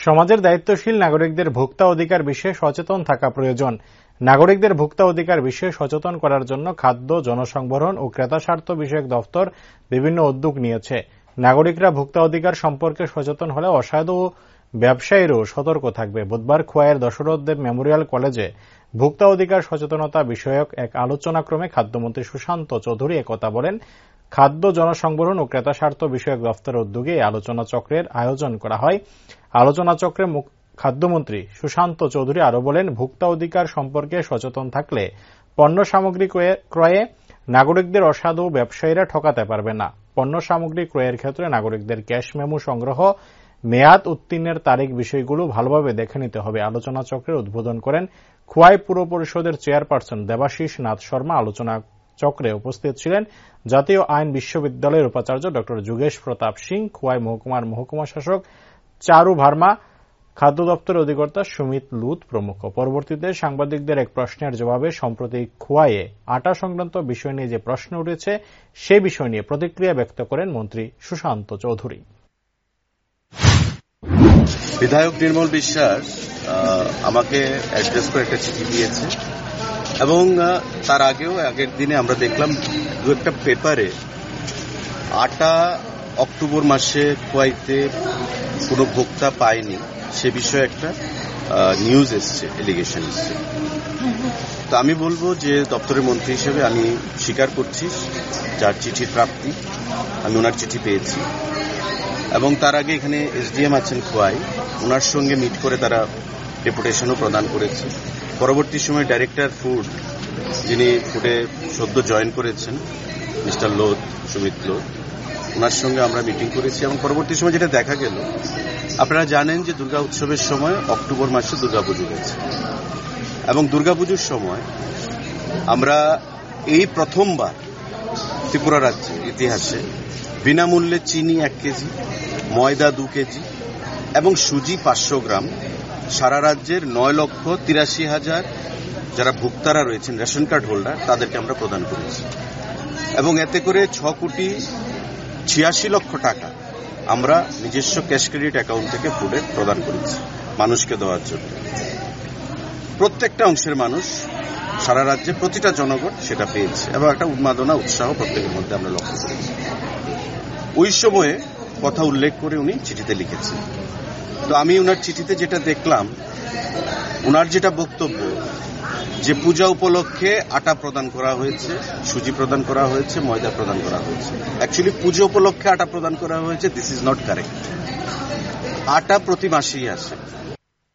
সমাজের দায়িত্বশীল নাগরিকদের ভোক্তা অধিকার বিষয়ে সচেতন থাকা প্রয়োজন। নাগরিকদের ভোক্তা অধিকার বিষয়ে সচেতন করার জন্য খাদ্য, জনসংবরণ ও ক্রেতা স্বার্থ বিষয়ক দফতর বিভিন্ন উদ্যোগ নিয়েছে। নাগরিকরা ভোক্তা অধিকার সম্পর্কে সচেতন হলে অসাধু ব্যবসায়ীরাও সতর্ক থাকবে। বুধবার খোয়াইয়ের দশরথ দেব মেমোরিয়াল কলেজে ভোক্তা অধিকার সচেতনতা বিষয়ক এক আলোচনাক্রমে খাদ্যমন্ত্রী সুশান্ত চৌধুরী একথা বলেন। খাদ্য, জনসংবরণ ও ক্রেতা স্বার্থ বিষয়ক দফতরের উদ্যোগে এই আলোচনা চক্রের আয়োজন করা হয়। আলোচনা চক্রে খাদ্যমন্ত্রী সুশান্ত চৌধুরী আরও বলেন, ভোক্তা অধিকার সম্পর্কে সচেতন থাকলে পণ্য সামগ্রী ক্রয়ে নাগরিকদের অসাধু ব্যবসায়ীরা ঠকাতে পারবে না। পণ্য সামগ্রী ক্রয়ের ক্ষেত্রে নাগরিকদের ক্যাশ মেমো সংগ্রহ, মেয়াদ উত্তীর্ণের তারিখ বিষয়গুলো ভালোভাবে দেখে নিতে হবে। আলোচনা চক্রের উদ্বোধন করেন খোয়াই পুর পরিষদের চেয়ারপারসন দেবাশিস নাথ শর্মা। আলোচনা চক্রে উপস্থিত ছিলেন জাতীয় আইন বিশ্ববিদ্যালয়ের উপাচার্য ড যোগেশ প্রতাপ সিং, খোয়াই মহকুমার মহকুমা শাসক চারু ভার্মা, খাদ্য দপ্তরের অধিকর্তা সুমিত লুত প্রমুখ। পরবর্তীতে সাংবাদিকদের এক প্রশ্নের জবাবে সম্প্রতি খোয়াইয়ে আটা সংক্রান্ত বিষয় নিয়ে যে প্রশ্ন উঠেছে সে বিষয় নিয়ে প্রতিক্রিয়া ব্যক্ত করেন মন্ত্রী সুশান্ত চৌধুরী। বিধায়ক নির্মল বিশ্বাস আমাকে অ্যাড্রেস করে একটা চিঠি দিয়েছে এবং তার আগের দিনে আমরা দেখলাম দু একটা পেপারে আটা অক্টোবর মাসে খোয়াইতে কোনো ভোক্তা পায়নি সে বিষয়ে একটা নিউজ এসছে, এলিগেশন এসছে। তো আমি বলবো যে দপ্তরের মন্ত্রী হিসেবে আমি স্বীকার করছি যার চিঠির প্রাপ্তি, আমি ওনার চিঠি পেয়েছি এবং তার আগে এখানে এসডিএম আছেন খোয়াই, ওনার সঙ্গে মিট করে তারা ডেপুটেশনও প্রদান করেছে। পরবর্তী সময় ডাইরেক্টর ফুড, যিনি ফুডে সদ্য জয়েন করেছেন, মিস্টার লোধ, সুমিত লোধ, ওনার সঙ্গে আমরা মিটিং করেছি এবং পরবর্তী সময় যেটা দেখা গেল, আপনারা জানেন যে দুর্গা উৎসবের সময় অক্টোবর মাসে দুর্গাপুজো হয়েছে এবং দুর্গাপুজোর সময় আমরা এই প্রথমবার ত্রিপুরা রাজ্যের ইতিহাসে বিনামূল্যে চিনি 1 কেজি, ময়দা 2 কেজি এবং সুজি 500 গ্রাম সারা রাজ্যের 9,83,000 যারা ভোক্তারা রয়েছেন, রেশন কার্ড হোল্ডার, তাদেরকে আমরা প্রদান করেছি এবং এতে করে 6,86,00,000 টাকা আমরা নিজস্ব ক্যাশ ক্রেডিট অ্যাকাউন্ট থেকে ফুডে প্রদান করেছি মানুষকে দেওয়ার জন্য। প্রত্যেকটা অংশের মানুষ, সারা রাজ্যে প্রতিটা জনগণ সেটা পেয়েছে এবং একটা উন্মাদনা, উৎসাহ প্রত্যেকের মধ্যে আমরা লক্ষ্য করেছি। ওই সময়ে কথা উল্লেখ করে উনি চিঠিতে লিখেছেন। তো আমি ওনার চিঠিতে যেটা দেখলাম, ওনার যেটা বক্তব্য যে পূজা উপলক্ষে আটা প্রদান করা হয়েছে, সুজি প্রদান করা হয়েছে, ময়দা প্রদান করা হয়েছে। অ্যাকচুয়ালি পুজো উপলক্ষে আটা প্রদান করা হয়েছে, দিস ইজ নট কারেক্ট। আটা প্রতি মাসেই আসে।